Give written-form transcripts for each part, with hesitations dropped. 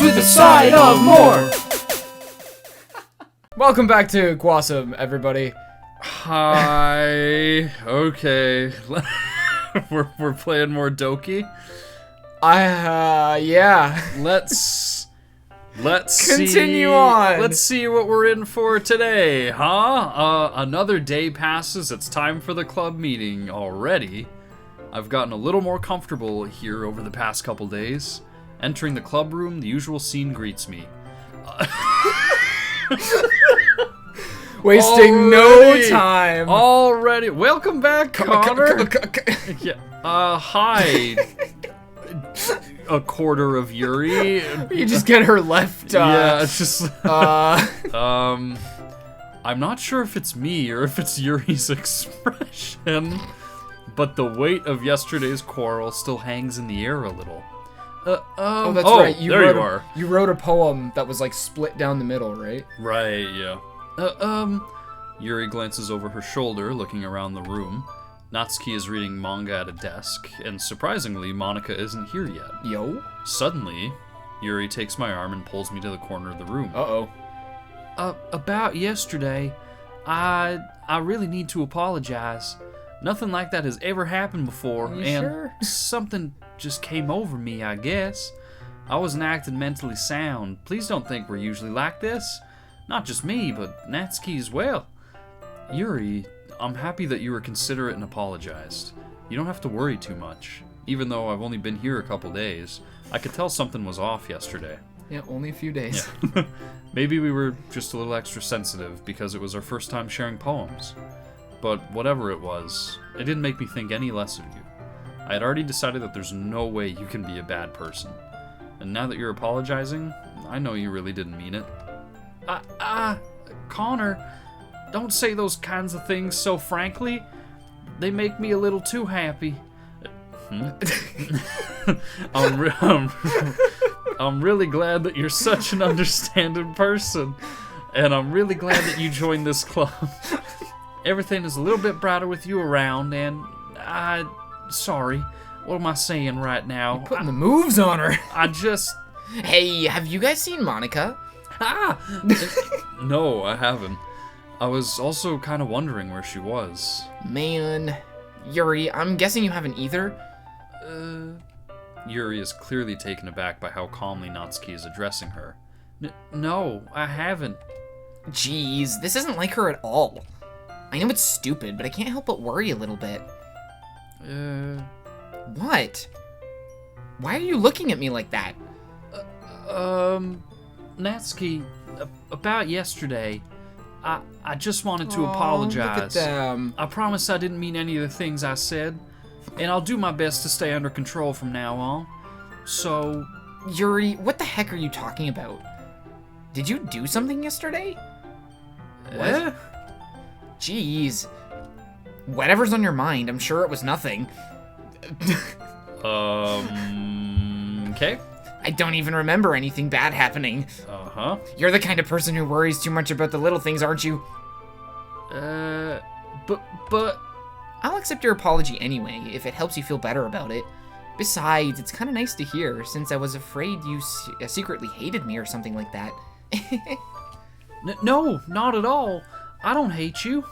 to the side of more. Welcome back to GWASOM, everybody. Hi. Okay. we're playing more Doki. Yeah. Let's Continue see, on. Let's see what we're in for today, huh? Another day passes. It's time for the club meeting already. I've gotten a little more comfortable here over the past couple days. Entering the club room, the usual scene greets me. Wasting no time. Already. Welcome back, Connor. Yeah. Hi. A quarter of Yuri. You just get her left. Yeah, it's just. I'm not sure if it's me or if it's Yuri's expression, but the weight of yesterday's quarrel still hangs in the air a little. Oh, that's right. You are. You wrote a poem that was like split down the middle, right? Right. Yeah. Yuri glances over her shoulder, looking around the room. Natsuki is reading manga at a desk, and surprisingly, Monika isn't here yet. Yo. Suddenly, Yuri takes my arm and pulls me to the corner of the room. Uh-oh. About yesterday, I really need to apologize. Nothing like that has ever happened before, Are you and sure? something just came over me, I guess. I wasn't acting mentally sound. Please don't think we're usually like this. Not just me, but Natsuki as well. Yuri, I'm happy that you were considerate and apologized. You don't have to worry too much. Even though I've only been here a couple days, I could tell something was off yesterday. Yeah, only a few days. Yeah. Maybe we were just a little extra sensitive because it was our first time sharing poems. But whatever it was, it didn't make me think any less of you. I had already decided that there's no way you can be a bad person. And now that you're apologizing, I know you really didn't mean it. Connor, don't say those kinds of things so frankly. They make me a little too happy. I'm really glad that you're such an understanding person. And I'm really glad that you joined this club. Everything is a little bit brighter with you around, and sorry, what am I saying right now? You're putting the moves on her. I just... Hey, have you guys seen Monika? No, I haven't. I was also kind of wondering where she was. Man, Yuri, I'm guessing you haven't either? Yuri is clearly taken aback by how calmly Natsuki is addressing her. No, I haven't. Jeez, this isn't like her at all. I know it's stupid, but I can't help but worry a little bit. What? Why are you looking at me like that? Natsuki, about yesterday, I just wanted to apologize. Look at them. I promise I didn't mean any of the things I said, and I'll do my best to stay under control from now on. So... Yuri, what the heck are you talking about? Did you do something yesterday? What? Jeez. Whatever's on your mind, I'm sure it was nothing. Okay. I don't even remember anything bad happening. Uh-huh. You're the kind of person who worries too much about the little things, aren't you? But... I'll accept your apology anyway, if it helps you feel better about it. Besides, it's kind of nice to hear, since I was afraid you secretly hated me or something like that. No, not at all. I don't hate you.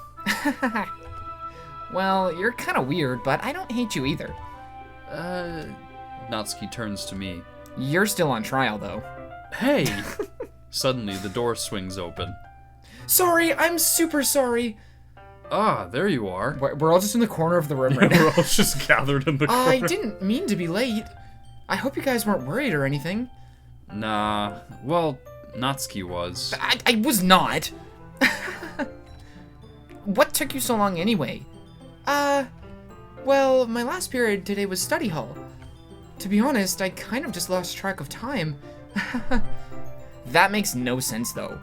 Well, you're kind of weird, but I don't hate you either. Natsuki turns to me. You're still on trial, though. Hey! Suddenly, the door swings open. Sorry, I'm super sorry. Ah, there you are. We're all just in the corner of the room right now. We're all just gathered in the corner. I didn't mean to be late. I hope you guys weren't worried or anything. Nah, well, Natsuki was. I was not. What took you so long anyway? Well, my last period today was study hall. To be honest, I kind of just lost track of time. That makes no sense, though.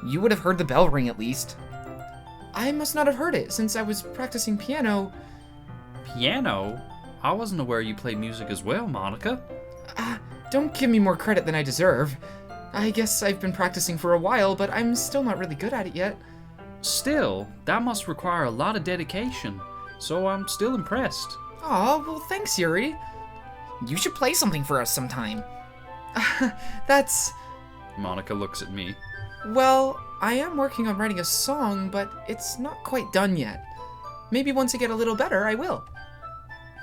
You would have heard the bell ring at least. I must not have heard it, since I was practicing piano. Piano? I wasn't aware you played music as well, Monika. Don't give me more credit than I deserve. I guess I've been practicing for a while, but I'm still not really good at it yet. Still, that must require a lot of dedication, so I'm still impressed. Aw, well thanks, Yuri. You should play something for us sometime. That's... Monica looks at me. Well, I am working on writing a song, but it's not quite done yet. Maybe once I get a little better, I will.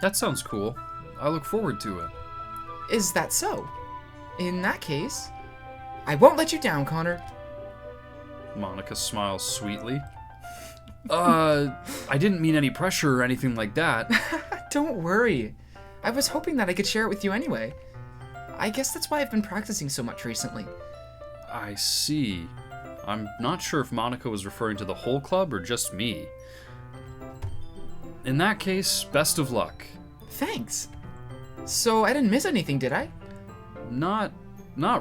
That sounds cool. I look forward to it. Is that so? In that case, I won't let you down, Connor. Monica smiles sweetly. I didn't mean any pressure or anything like that. Don't worry. I was hoping that I could share it with you anyway. I guess that's why I've been practicing so much recently. I see. I'm not sure if Monica was referring to the whole club or just me. In that case, best of luck. Thanks. So I didn't miss anything, did I? Not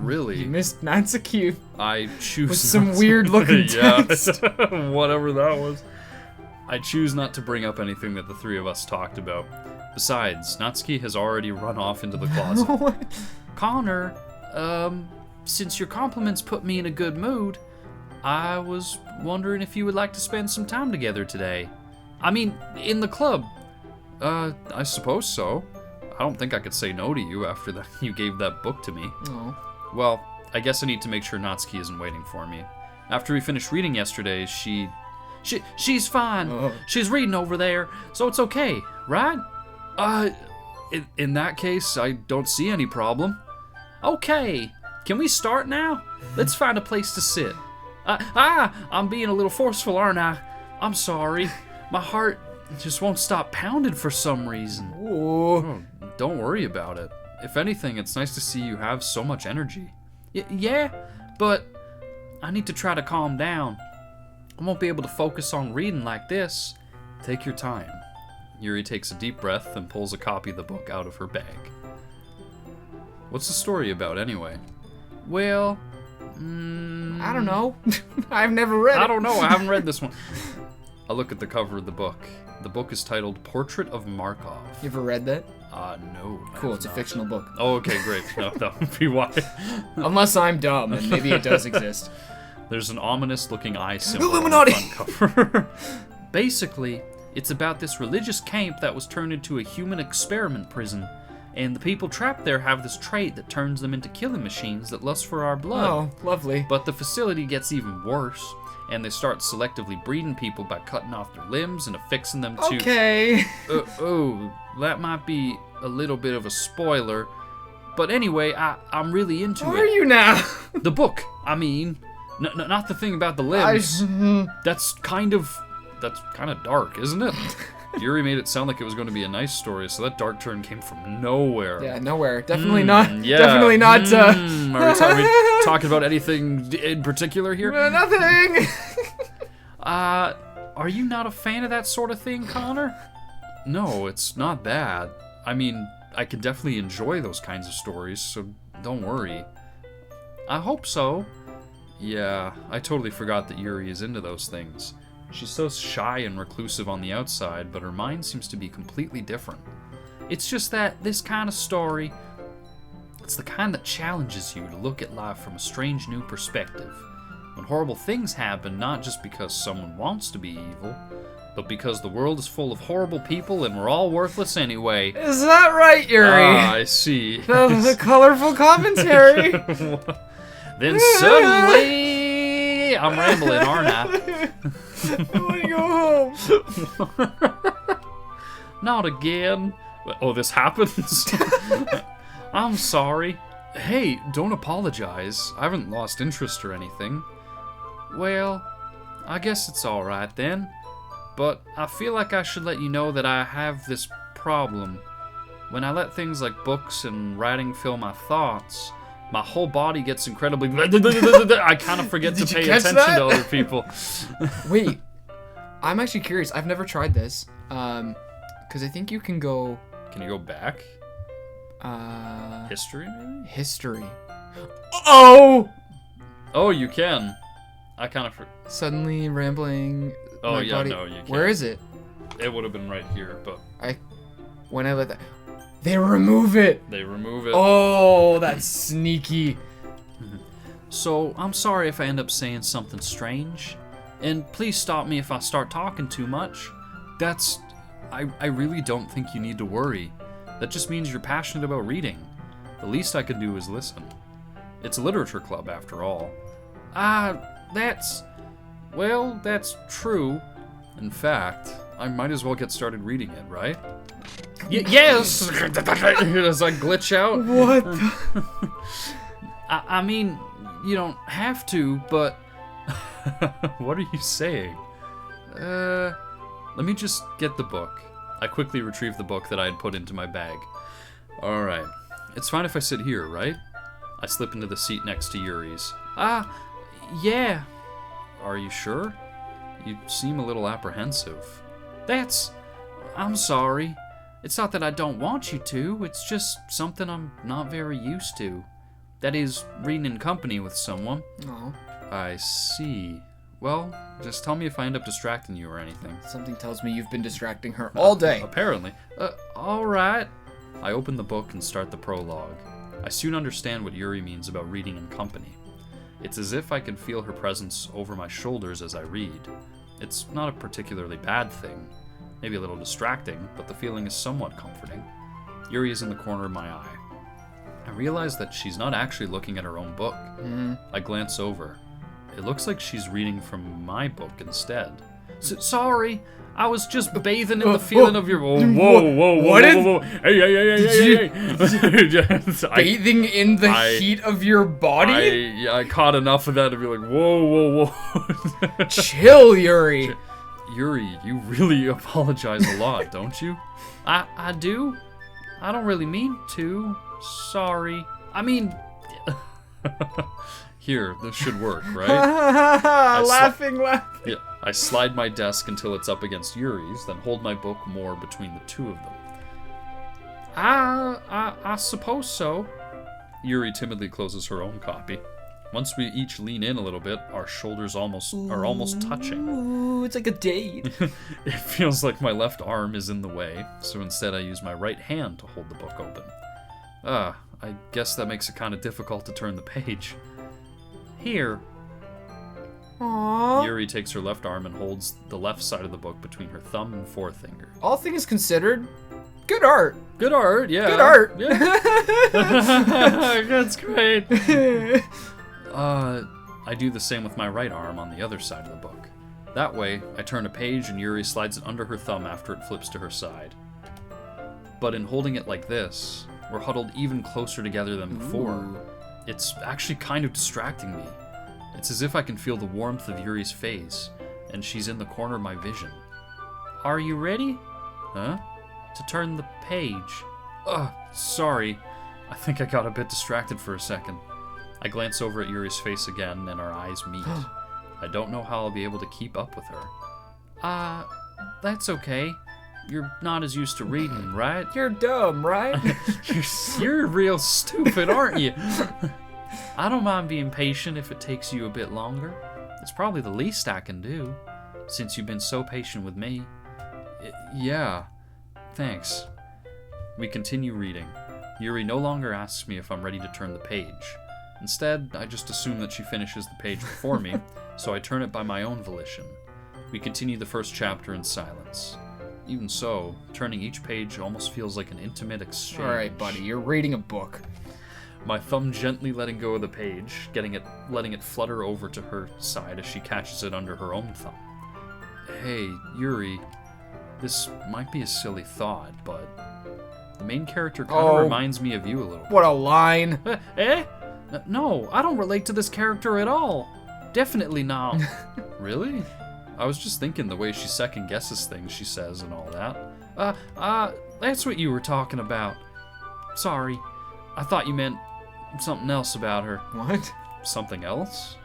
really. You missed Natsuki I choose with some not weird looking yeah, text. whatever that was. I choose not to bring up anything that the three of us talked about. Besides, Natsuki has already run off into the closet. Connor, since your compliments put me in a good mood, I was wondering if you would like to spend some time together today. I mean, in the club. I suppose so. I don't think I could say no to you after that you gave that book to me. Oh. Well, I guess I need to make sure Natsuki isn't waiting for me. After we finished reading yesterday, she's fine. Oh. She's reading over there, so it's okay, right? In that case, I don't see any problem. Okay, can we start now? Let's find a place to sit. I'm being a little forceful, aren't I? I'm sorry. My heart just won't stop pounding for some reason. Oh, don't worry about it. If anything, it's nice to see you have so much energy. Yeah, but I need to try to calm down. I won't be able to focus on reading like this. Take your time. Yuri takes a deep breath and pulls a copy of the book out of her bag. What's the story about, anyway? Well, I don't know. I've never read it. I don't know. I haven't read this one. I look at the cover of the book. The book is titled Portrait of Markov. You ever read that? No. I Cool, have it's a not. fictional book. Oh, okay, great. No, that would be why. Unless I'm dumb, and maybe it does exist. There's an ominous-looking eye symbol Illuminati! on the front cover. Basically, it's about this religious camp that was turned into a human experiment prison, and the people trapped there have this trait that turns them into killing machines that lust for our blood. Oh, lovely. But the facility gets even worse, and they start selectively breeding people by cutting off their limbs and affixing them to... Okay. That might be a little bit of a spoiler, but anyway, I'm really into Who it. are you now? The book, I mean. Not the thing about the limbs. That's kind of dark, isn't it? Yuri made it sound like it was going to be a nice story, so that dark turn came from nowhere. Yeah, nowhere. Definitely not. Yeah. Definitely not. Are we talking about anything in particular here? Nothing. Are you not a fan of that sort of thing, Connor? No, it's not bad. I mean, I can definitely enjoy those kinds of stories, so don't worry. I hope so. Yeah, I totally forgot that Yuri is into those things. She's so shy and reclusive on the outside, but her mind seems to be completely different. It's just that this kind of story, it's the kind that challenges you to look at life from a strange new perspective. When horrible things happen, not just because someone wants to be evil, but because the world is full of horrible people and we're all worthless anyway. Is that right, Yuri? I see. The colorful commentary. Then suddenly, I'm rambling, aren't I? I want to go home. Not again. Oh, this happens? I'm sorry. Hey, don't apologize. I haven't lost interest or anything. Well, I guess it's alright then. But I feel like I should let you know that I have this problem. When I let things like books and writing fill my thoughts, my whole body gets incredibly... I kind of forget to Did you pay catch attention that? to other people. Wait, I'm actually curious. I've never tried this. Because I think you can go... Can you go back? History, maybe? History. Oh! Oh, you can. I kind of... Suddenly rambling. Oh, my yeah, body. no, you can't. Where is it? It would have been right here, but When I let that... They remove it! they remove it. Oh, that's sneaky. So, I'm sorry if I end up saying something strange. And please stop me if I start talking too much. I really don't think you need to worry. That just means you're passionate about reading. The least I can do is listen. It's a literature club, after all. That's true. In fact, I might as well get started reading it, right? Yes! As I glitch out. What the? I mean, you don't have to, but... What are you saying? Let me just get the book. I quickly retrieved the book that I had put into my bag. Alright. It's fine if I sit here, right? I slip into the seat next to Yuri's. Yeah. Are you sure? You seem a little apprehensive. I'm sorry. It's not that I don't want you to, it's just something I'm not very used to. That is, reading in company with someone. Oh, I see. Well, just tell me if I end up distracting you or anything. something tells me you've been distracting her all day. Apparently. Alright. I open the book and start the prologue. I soon understand what Yuri means about reading in company. It's as if I can feel her presence over my shoulders as I read. It's not a particularly bad thing. Maybe a little distracting, but the feeling is somewhat comforting. Yuri is in the corner of my eye. I realize that she's not actually looking at her own book. I glance over. It looks like she's reading from my book instead. Sorry, I was just bathing in the feeling of your... Whoa. Hey. Bathing in the heat of your body? I caught enough of that to be like, whoa. Chill, Yuri. Yuri, you really apologize a lot, don't you? I do? I don't really mean to. Sorry. I mean... Here, this should work, right? Laughing. Yeah, I slide my desk until it's up against Yuri's, then hold my book more between the two of them. I suppose so. Yuri timidly closes her own copy. Once we each lean in a little bit, our shoulders are almost touching. Ooh, it's like a date. It feels like my left arm is in the way, so instead I use my right hand to hold the book open. I guess that makes it kind of difficult to turn the page. Here. Aww. Yuri takes her left arm and holds the left side of the book between her thumb and forefinger. All things considered, good art. Good art, yeah. Good art. Yeah. That's great. I do the same with my right arm on the other side of the book. That way, I turn a page and Yuri slides it under her thumb after it flips to her side. But in holding it like this, we're huddled even closer together than before. Ooh. It's actually kind of distracting me. It's as if I can feel the warmth of Yuri's face, and she's in the corner of my vision. Are you ready? Huh? To turn the page. Sorry. I think I got a bit distracted for a second. I glance over at Yuri's face again, and our eyes meet. I don't know how I'll be able to keep up with her. That's okay. You're not as used to reading, right? You're dumb, right? You're real stupid, aren't you? I don't mind being patient if it takes you a bit longer. It's probably the least I can do, since you've been so patient with me. Yeah, thanks. We continue reading. Yuri no longer asks me if I'm ready to turn the page. Instead, I just assume that she finishes the page before me, so I turn it by my own volition. We continue the first chapter in silence. Even so, turning each page almost feels like an intimate exchange. Alright, buddy, you're reading a book. My thumb gently letting go of the page, letting it flutter over to her side as she catches it under her own thumb. Hey, Yuri, this might be a silly thought, but the main character kind of reminds me of you a little. What a line. No, I don't relate to this character at all. Definitely not. Really? I was just thinking the way she second guesses things she says and all that. That's what you were talking about. Sorry. I thought you meant something else about her. What? Something else?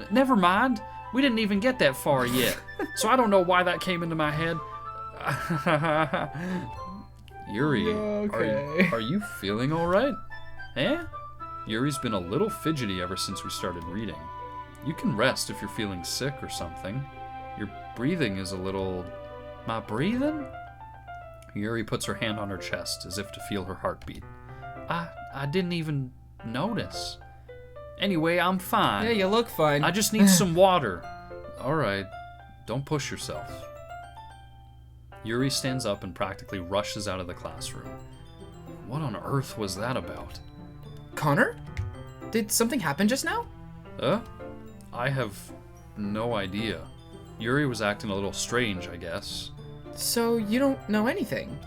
Never mind. We didn't even get that far yet. So I don't know why that came into my head. Yuri, Okay. are you feeling alright? Eh? Yuri's been a little fidgety ever since we started reading. You can rest if you're feeling sick or something. Your breathing is a little... My breathing? Yuri puts her hand on her chest as if to feel her heartbeat. I didn't even notice. Anyway, I'm fine. Yeah, you look fine. I just need some water. Alright, don't push yourself. Yuri stands up and practically rushes out of the classroom. What on earth was that about? Connor? Did something happen just now? I have no idea. Yuri was acting a little strange, I guess. So you don't know anything?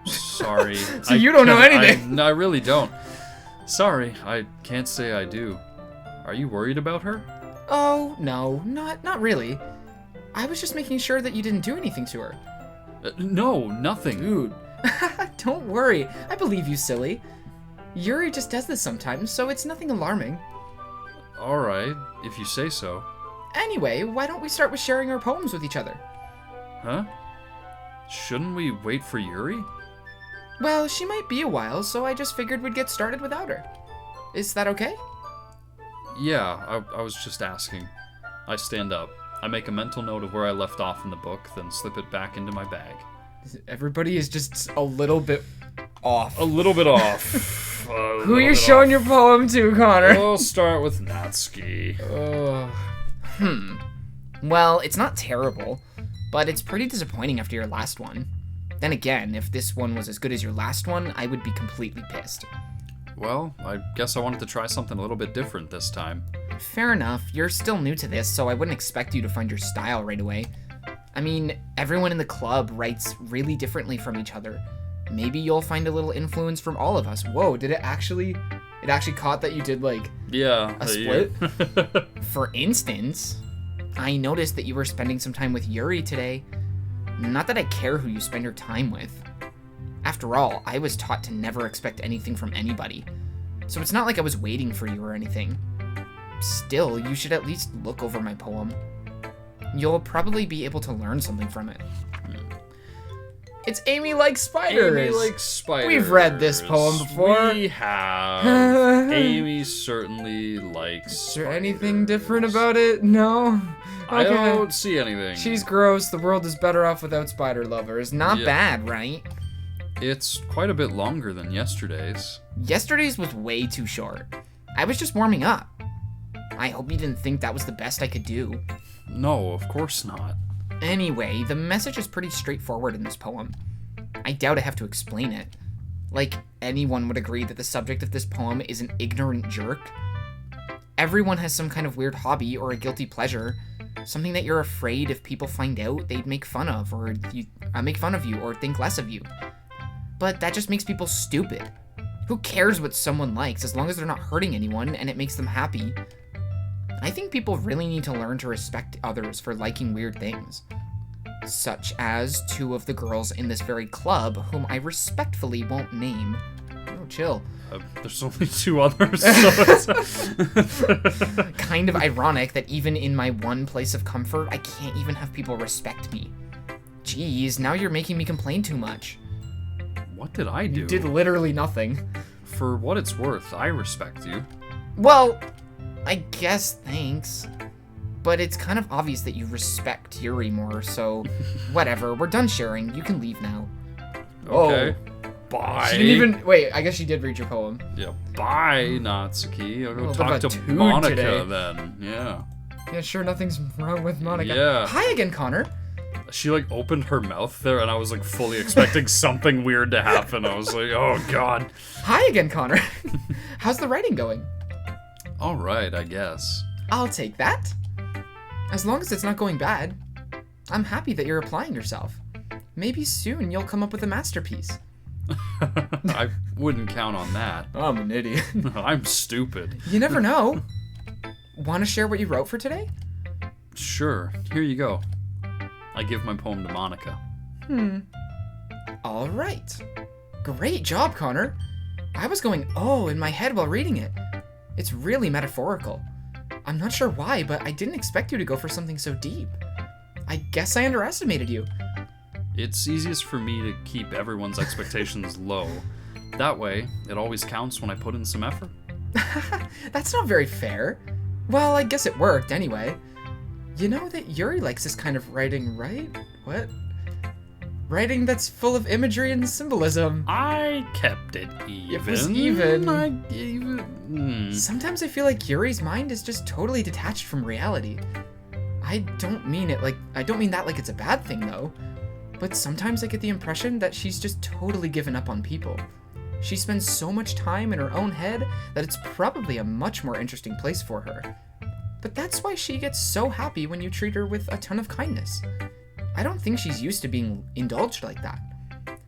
Sorry. So you don't know anything? I really don't. Sorry, I can't say I do. Are you worried about her? Oh, no, not really. I was just making sure that you didn't do anything to her. No, nothing. Dude, don't worry. I believe you, silly. Yuri just does this sometimes, so it's nothing alarming. Alright, if you say so. Anyway, why don't we start with sharing our poems with each other? Huh? Shouldn't we wait for Yuri? Well, she might be a while, so I just figured we'd get started without her. Is that okay? Yeah, I was just asking. I stand up. I make a mental note of where I left off in the book, then slip it back into my bag. Everybody is just a little bit off. A little bit off. Who are you showing your poem to, Connor? We'll start with Natsuki. Well, it's not terrible, but it's pretty disappointing after your last one. Then again, if this one was as good as your last one, I would be completely pissed. Well, I guess I wanted to try something a little bit different this time. Fair enough. You're still new to this, so I wouldn't expect you to find your style right away. I mean, everyone in the club writes really differently from each other. Maybe you'll find a little influence from all of us. Whoa, did it actually caught that you did, like, yeah, a split? For instance, I noticed that you were spending some time with Yuri today. Not that I care who you spend your time with. After all, I was taught to never expect anything from anybody. So it's not like I was waiting for you or anything. Still, you should at least look over my poem. You'll probably be able to learn something from it. It's Amy Likes Spiders. Amy Likes Spiders. We've read this poem before. We have. Amy certainly likes Is there anything different about it? No? I don't see anything. She's gross. The world is better off without spider lovers. Not bad, right? It's quite a bit longer than yesterday's. Yesterday's was way too short. I was just warming up. I hope you didn't think that was the best I could do. No, of course not. Anyway, the message is pretty straightforward in this poem. I doubt I have to explain it. Like, anyone would agree that the subject of this poem is an ignorant jerk. Everyone has some kind of weird hobby or a guilty pleasure, something that you're afraid if people find out they'd make fun of, or make fun of you or think less of you. But that just makes people stupid. Who cares what someone likes as long as they're not hurting anyone and it makes them happy? I think people really need to learn to respect others for liking weird things. Such as two of the girls in this very club whom I respectfully won't name. Oh, chill. There's only two others, so it's... Kind of ironic that even in my one place of comfort, I can't even have people respect me. Jeez, now you're making me complain too much. What did I do? You did literally nothing. For what it's worth, I respect you. Well, I guess thanks. But it's kind of obvious that you respect Yuri more, so whatever. We're done sharing. You can leave now. Okay. Oh. Bye. She didn't even... Wait, I guess she did read your poem. Yeah, bye, Natsuki. I'll go Well, talk about to two Monica today. then. Yeah. Yeah, sure, nothing's wrong with Monica. Yeah. Hi again, Connor. She, like, opened her mouth there, and I was, like, fully expecting something weird to happen. I was like, oh, God. Hi again, Connor. How's the writing going? All right, I guess. I'll take that. As long as it's not going bad. I'm happy that you're applying yourself. Maybe soon you'll come up with a masterpiece. I wouldn't count on that. I'm an idiot. I'm stupid. You never know. Want to share what you wrote for today? Sure. Here you go. I give my poem to Monica. All right. Great job, Connor. I was going, oh, in my head while reading it. It's really metaphorical. I'm not sure why, but I didn't expect you to go for something so deep. I guess I underestimated you. It's easiest for me to keep everyone's expectations low. That way, it always counts when I put in some effort. That's not very fair. Well, I guess it worked anyway. You know that Yuri likes this kind of writing, right? What? Writing that's full of imagery and symbolism. I kept it even. It was even. even. Sometimes I feel like Yuri's mind is just totally detached from reality. I don't mean that like it's a bad thing though. But sometimes I get the impression that she's just totally given up on people. She spends so much time in her own head that it's probably a much more interesting place for her. But that's why she gets so happy when you treat her with a ton of kindness. I don't think she's used to being indulged like that.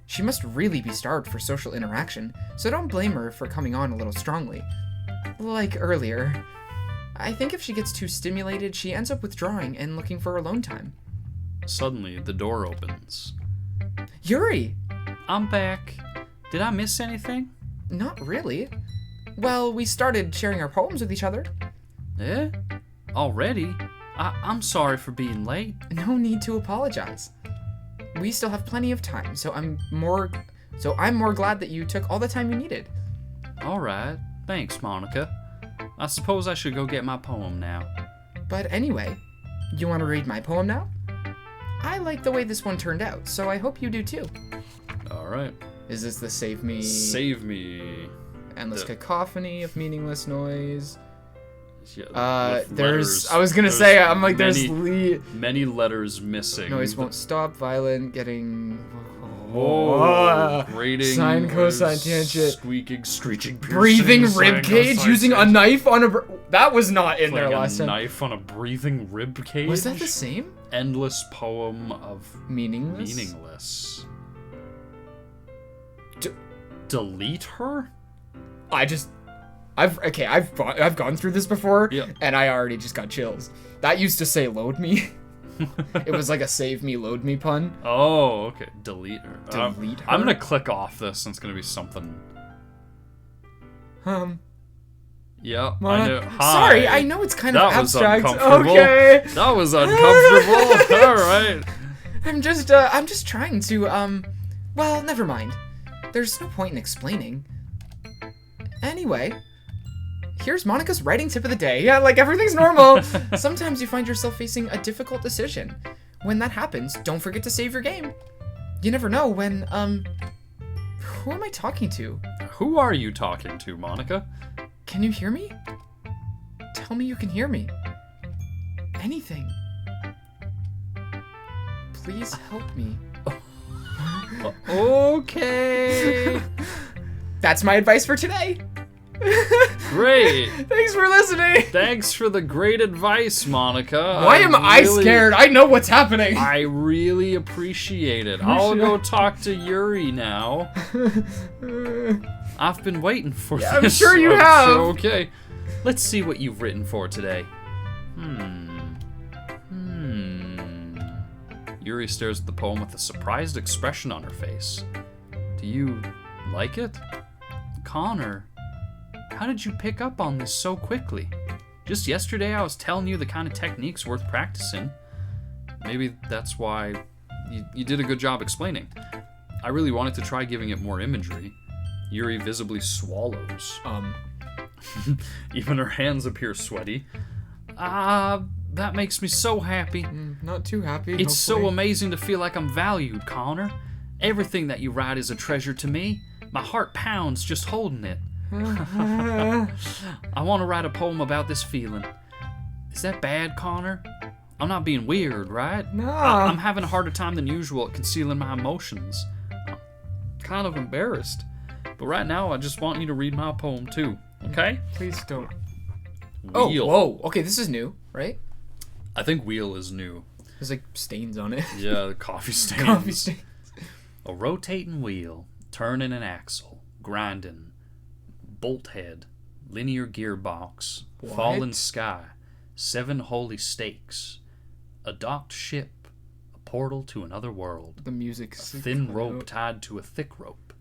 She must really be starved for social interaction, so don't blame her for coming on a little strongly. Like earlier. I think if she gets too stimulated, she ends up withdrawing and looking for alone time. Suddenly, the door opens. Yuri! I'm back. Did I miss anything? Not really. Well, we started sharing our poems with each other. Eh? Already? I'm sorry for being late. No need to apologize. We still have plenty of time, so I'm more glad that you took all the time you needed. All right. Thanks, Monica. I suppose I should go get my poem now. But anyway, you want to read my poem now? I like the way this one turned out, so I hope you do too. All right. Is this the Save Me? Save me. Endless cacophony of meaningless noise. Yeah, there's. I was gonna say. I'm like, there's many letters missing. Noise won't stop. Violent. Getting. Grating. Sine, cosine, tangent. Squeaking, screeching, piercing. Breathing rib cage using a knife on a. That was not in there last time. A knife on a breathing rib cage. Was that the same? Endless poem of meaningless. Delete her? I've gone through this before, yeah. And I already just got chills. That used to say load me. It was like a save me, load me pun. Oh, okay. Delete her. Delete her? I'm gonna click off this, and it's gonna be something. Yeah, I know. Hi. Sorry, I know it's kind of abstract. Was uncomfortable. Okay. That was uncomfortable. All right. I'm just trying to, well, never mind. There's no point in explaining. Anyway, here's Monica's writing tip of the day. Yeah, like everything's normal. Sometimes you find yourself facing a difficult decision. When that happens, don't forget to save your game. You never know when, who am I talking to? Who are you talking to, Monica? Can you hear me? Tell me you can hear me. Anything. Please help me. Okay. That's my advice for today. Great. Thanks for listening. Thanks for the great advice, Monica. Why am I scared? I know what's happening. I really appreciate it. I'll go talk to Yuri now. I've been waiting for this. I'm sure you have. Okay. Let's see what you've written for today. Yuri stares at the poem with a surprised expression on her face. Do you like it? Connor, how did you pick up on this so quickly? Just yesterday I was telling you the kind of techniques worth practicing. Maybe that's why you did a good job explaining. I really wanted to try giving it more imagery. Yuri visibly swallows. Even her hands appear sweaty. That makes me so happy. Not too happy. It's so amazing to feel like I'm valued, Connor. Everything that you write is a treasure to me. My heart pounds just holding it. I want to write a poem about this feeling. Is that bad, Connor? I'm not being weird, right? No. I'm having a harder time than usual at concealing my emotions. I'm kind of embarrassed. But right now, I just want you to read my poem too, okay? Please don't. Wheel. Oh, whoa. Okay, this is new, right? I think wheel is new. There's like stains on it. Yeah, the coffee stains. Coffee stains. A rotating wheel, turning an axle, grinding, bolt head, linear gearbox, fallen sky, 7 holy stakes, a docked ship, a portal to another world. The music's a thin rope tied to a thick rope,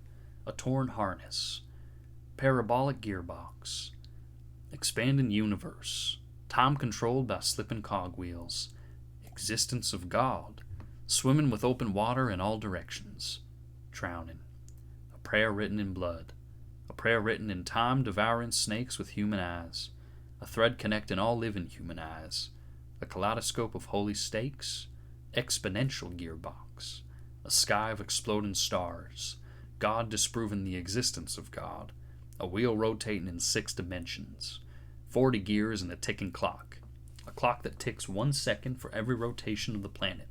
a torn harness, parabolic gearbox, expanding universe, time controlled by slipping cogwheels, existence of God, swimming with open water in all directions, drowning, a prayer written in blood, a prayer written in time devouring snakes with human eyes, a thread connecting all living human eyes, a kaleidoscope of holy stakes, exponential gearbox, a sky of exploding stars, God disproving the existence of God, a wheel rotating in 6 dimensions, 40 gears and a ticking clock, a clock that ticks 1 second for every rotation of the planet,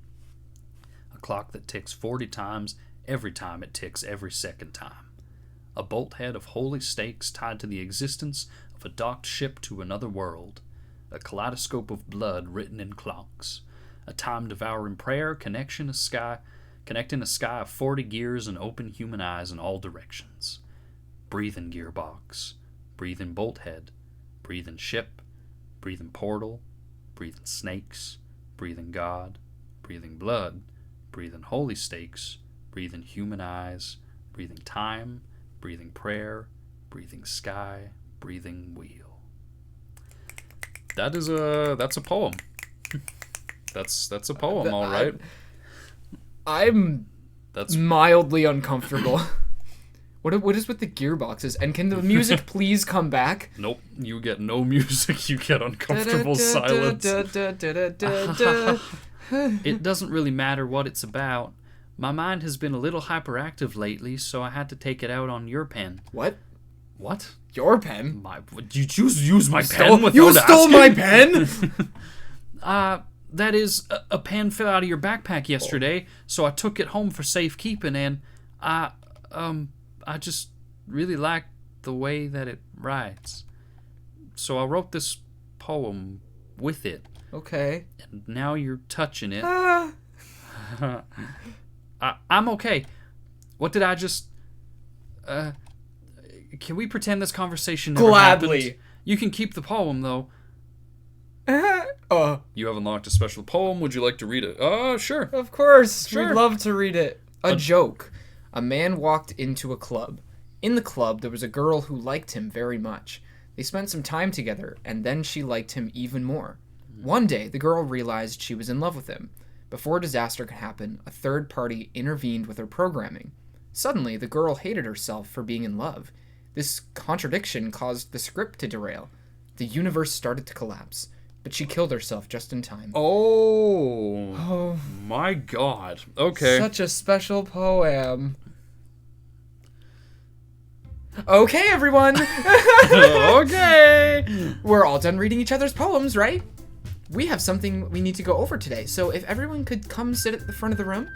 a clock that ticks 40 times every time it ticks every second time, a bolthead of holy stakes tied to the existence of a docked ship to another world, a kaleidoscope of blood written in clocks, a time-devouring prayer connecting a sky of 40 gears and open human eyes in all directions. Breathing gearbox, breathing bolthead, breathing ship, breathing portal, breathing snakes, breathing God, breathing blood, breathing holy stakes, breathing human eyes, breathing time, breathing prayer, breathing sky, breathing wheel. That's a poem. That's a poem, all right. That's mildly uncomfortable. What is with the gearboxes? And can the music please come back? Nope, you get no music. You get uncomfortable silence. It doesn't really matter what it's about. My mind has been a little hyperactive lately, so I had to take it out on your pen. What? What? Your pen? Did you choose to use my pen without You stole asking? my pen? That is, a pen fell out of your backpack yesterday, so I took it home for safekeeping, and I just really like the way that it writes. So I wrote this poem with it. Okay. And now you're touching it. I'm okay. What did I just... can we pretend this conversation never Gladly. happened? You can keep the poem, though. You have unlocked a special poem. Would you like to read it? Sure. Of course. Sure. We'd love to read it. A joke. A man walked into a club. In the club, there was a girl who liked him very much. They spent some time together, and then she liked him even more. One day, the girl realized she was in love with him. Before disaster could happen, a third party intervened with her programming. Suddenly, the girl hated herself for being in love. This contradiction caused the script to derail. The universe started to collapse, but she killed herself just in time. Oh. My God. Okay. Such a special poem. Okay, everyone. Okay. We're all done reading each other's poems, right? We have something we need to go over today, so if everyone could come sit at the front of the room.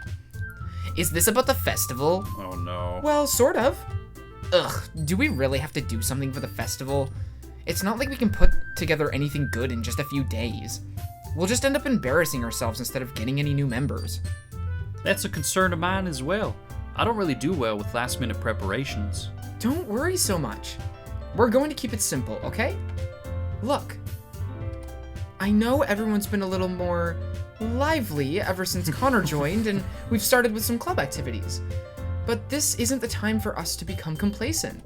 Is this about the festival? Oh, no. Well, sort of. Ugh, do we really have to do something for the festival? It's not like we can put together anything good in just a few days. We'll just end up embarrassing ourselves instead of getting any new members. That's a concern of mine as well. I don't really do well with last-minute preparations. Don't worry so much. We're going to keep it simple, okay? Look, I know everyone's been a little more lively ever since Connor joined, and we've started with some club activities. But this isn't the time for us to become complacent.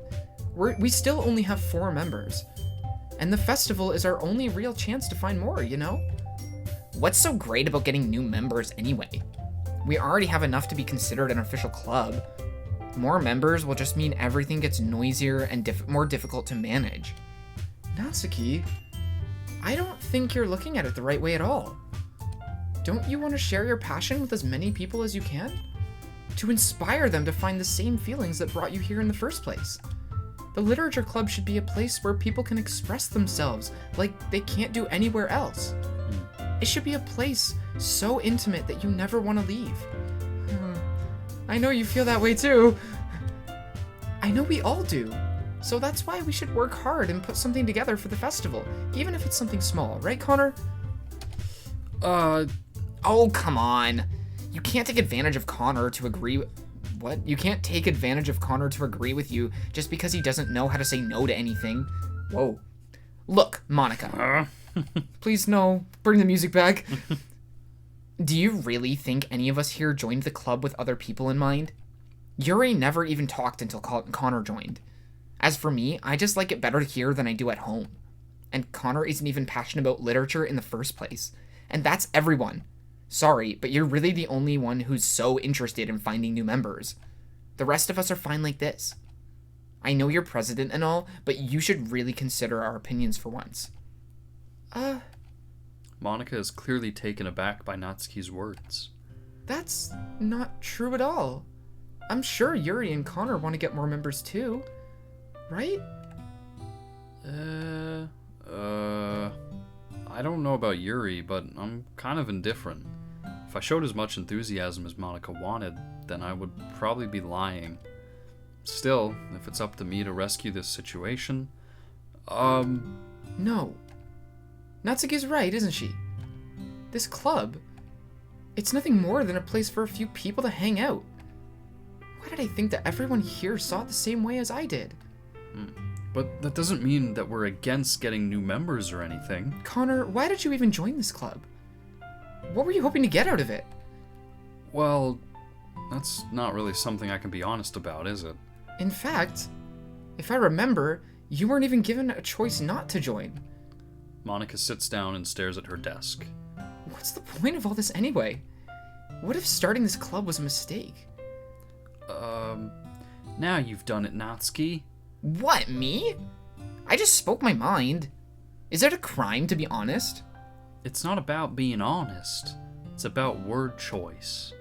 We still only have 4 members. And the festival is our only real chance to find more, you know? What's so great about getting new members anyway? We already have enough to be considered an official club. More members will just mean everything gets noisier and more difficult to manage. Natsuki, I don't think you're looking at it the right way at all. Don't you want to share your passion with as many people as you can? To inspire them to find the same feelings that brought you here in the first place. The literature club should be a place where people can express themselves like they can't do anywhere else. It should be a place so intimate that you never want to leave. I know you feel that way too. I know we all do. So that's why we should work hard and put something together for the festival, even if it's something small, right, Connor? Oh, come on. You can't take advantage of Connor to agree What? You can't take advantage of Connor to agree with you just because he doesn't know how to say no to anything. Whoa. Look, Monica. Please, no. Bring the music back. Do you really think any of us here joined the club with other people in mind? Yuri never even talked until Connor joined. As for me, I just like it better here than I do at home. And Connor isn't even passionate about literature in the first place. And that's everyone. Sorry, but you're really the only one who's so interested in finding new members. The rest of us are fine like this. I know you're president and all, but you should really consider our opinions for once. Monica is clearly taken aback by Natsuki's words. That's not true at all. I'm sure Yuri and Connor want to get more members too. Right? I don't know about Yuri, but I'm kind of indifferent. If I showed as much enthusiasm as Monica wanted, then I would probably be lying. Still, if it's up to me to rescue this situation, No. Natsuki's right, isn't she? This club, it's nothing more than a place for a few people to hang out. Why did I think that everyone here saw it the same way as I did? But that doesn't mean that we're against getting new members or anything. Connor, why did you even join this club? What were you hoping to get out of it? Well, that's not really something I can be honest about, is it? In fact, if I remember, you weren't even given a choice not to join. Monica sits down and stares at her desk. What's the point of all this anyway? What if starting this club was a mistake? Now you've done it, Natsuki. What, me? I just spoke my mind. Is it a crime to be honest? It's not about being honest. It's about word choice.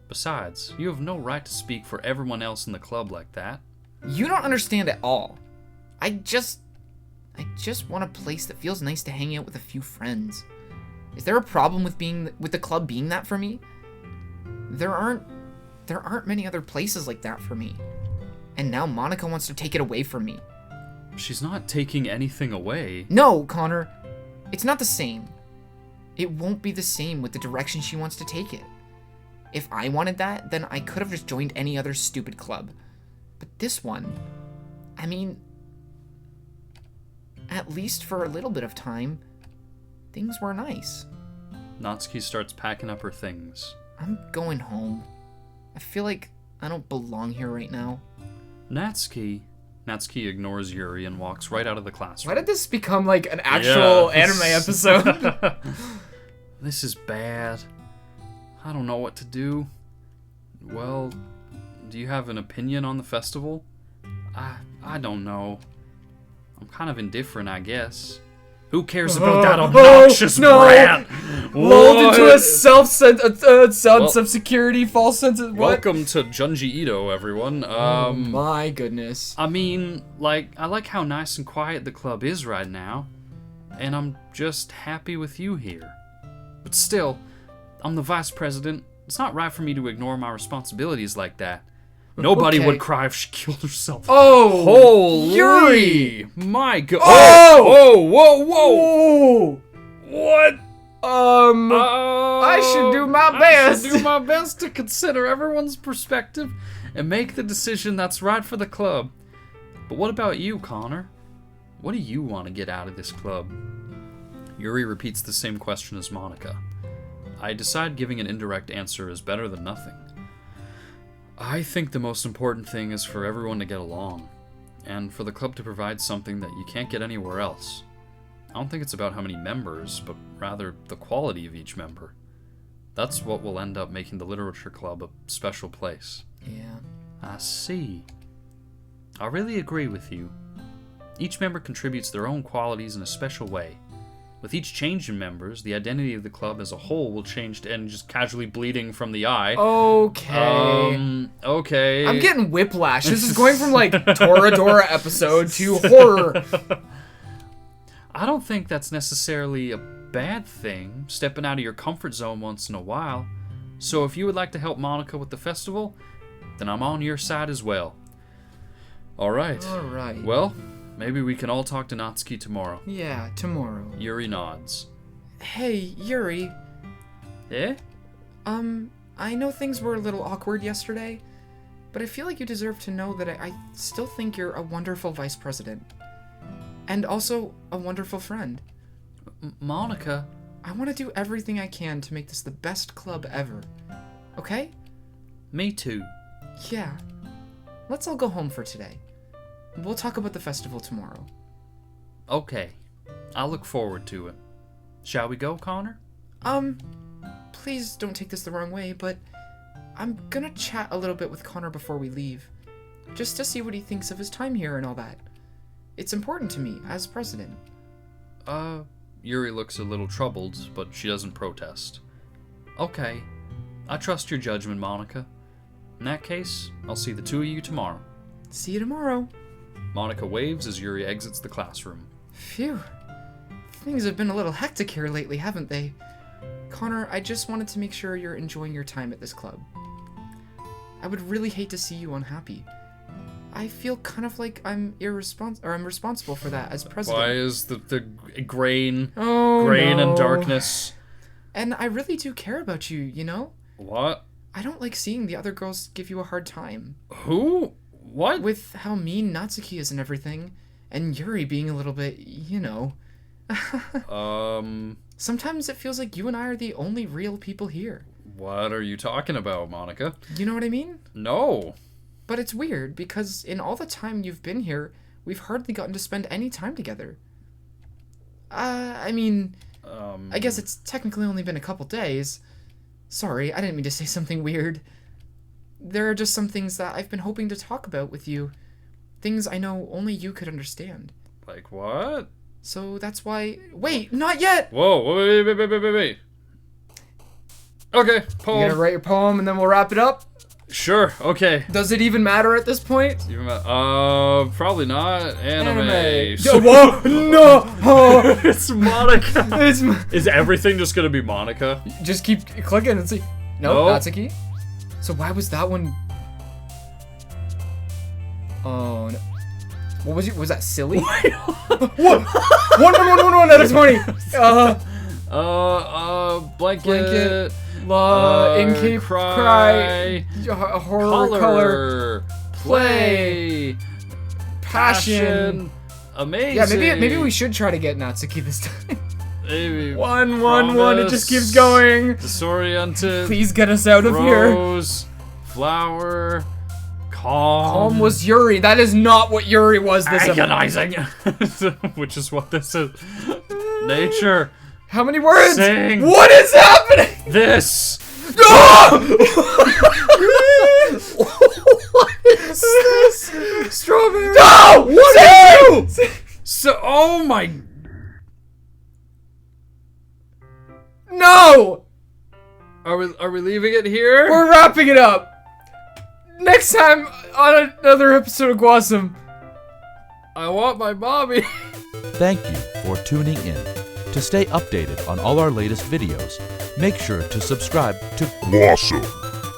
Besides, you have no right to speak for everyone else in the club like that. You don't understand at all. I just want a place that feels nice to hang out with a few friends. Is there a problem with the club being that for me? There aren't many other places like that for me. And now Monica wants to take it away from me. She's not taking anything away. No, Connor. It's not the same. It won't be the same with the direction she wants to take it. If I wanted that, then I could have just joined any other stupid club. But this one, I mean, at least for a little bit of time, things were nice. Natsuki starts packing up her things. I'm going home. I feel like I don't belong here right now. Natsuki ignores Yuri and walks right out of the classroom. Why did this become like an actual anime episode? This is bad. I don't know what to do. Well, do you have an opinion on the festival? I don't know. I'm kind of indifferent, I guess. Who cares about that obnoxious brat? Lulled into a sense of security, false sense of what? Welcome to Junji Ito, everyone. Oh my goodness. I mean, I like how nice and quiet the club is right now, and I'm just happy with you here. But still, I'm the vice president. It's not right for me to ignore my responsibilities like that. Nobody would cry if she killed herself. Oh, holy Yuri! My God! Oh! Whoa! What? I should do my best. I should do my best to consider everyone's perspective and make the decision that's right for the club. But what about you, Connor? What do you want to get out of this club? Yuri repeats the same question as Monica. I decide giving an indirect answer is better than nothing. I think the most important thing is for everyone to get along, and for the club to provide something that you can't get anywhere else. I don't think it's about how many members, but rather the quality of each member. That's what will end up making the literature club a special place. Yeah. I see. I really agree with you. Each member contributes their own qualities in a special way. With each change in members, the identity of the club as a whole will change to end just casually bleeding from the eye. Okay. Okay. I'm getting whiplash. This is going from like Toradora episode to horror. I don't think that's necessarily a bad thing, stepping out of your comfort zone once in a while. So if you would like to help Monica with the festival, then I'm on your side as well. All right. Well, maybe we can all talk to Natsuki tomorrow. Yeah, tomorrow. Yuri nods. Hey, Yuri. Eh? I know things were a little awkward yesterday, but I feel like you deserve to know that I still think you're a wonderful vice president. And also a wonderful friend. Monica? I want to do everything I can to make this the best club ever. Okay? Me too. Yeah. Let's all go home for today. We'll talk about the festival tomorrow. Okay. I'll look forward to it. Shall we go, Connor? Please don't take this the wrong way, but I'm gonna chat a little bit with Connor before we leave. Just to see what he thinks of his time here and all that. It's important to me, as president. Yuri looks a little troubled, but she doesn't protest. Okay. I trust your judgment, Monica. In that case, I'll see the two of you tomorrow. See you tomorrow. Monica waves as Yuri exits the classroom. Phew. Things have been a little hectic here lately, haven't they? Connor, I just wanted to make sure you're enjoying your time at this club. I would really hate to see you unhappy. I feel kind of like I'm responsible for that as president. Why is the grain no. and darkness? And I really do care about you, you know? What? I don't like seeing the other girls give you a hard time. Who? What? With how mean Natsuki is and everything, and Yuri being a little bit, you know. Sometimes it feels like you and I are the only real people here. What are you talking about, Monica? You know what I mean? No. But it's weird, because in all the time you've been here, we've hardly gotten to spend any time together. I mean, I guess it's technically only been a couple days. Sorry, I didn't mean to say something weird. There are just some things that I've been hoping to talk about with you. Things I know only you could understand. Like what? So that's why... Wait, not yet! Whoa, wait. Okay, poem. You gonna write your poem and then we'll wrap it up? Sure, okay. Does it even matter at this point? Probably not. Anime. Whoa, no! Oh. It's Monica. Is everything just gonna be Monica? Just keep clicking and see. No, Natsuki. So why was that one? Oh no. What was it? Was that silly? What? One, that is funny. Blanket. Incape, cry, horror, color, play, passion. Amazing. Yeah, maybe we should try to get Natsuki this time. Maybe. One. It just keeps going. Disoriented. Please get us out of here. Rose, flower, calm. Calm was Yuri. That is not what Yuri was this agonizing. Which is what this is. Nature. How many words? Sing. What is happening? This. What is this? Strawberry. No! What is you? So, oh my. No! Are we leaving it here? We're wrapping it up. Next time on another episode of GWASOM. I want my mommy. Thank you for tuning in. To stay updated on all our latest videos, make sure to subscribe to GWASOM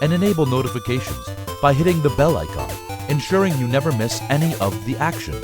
and enable notifications by hitting the bell icon, ensuring you never miss any of the action.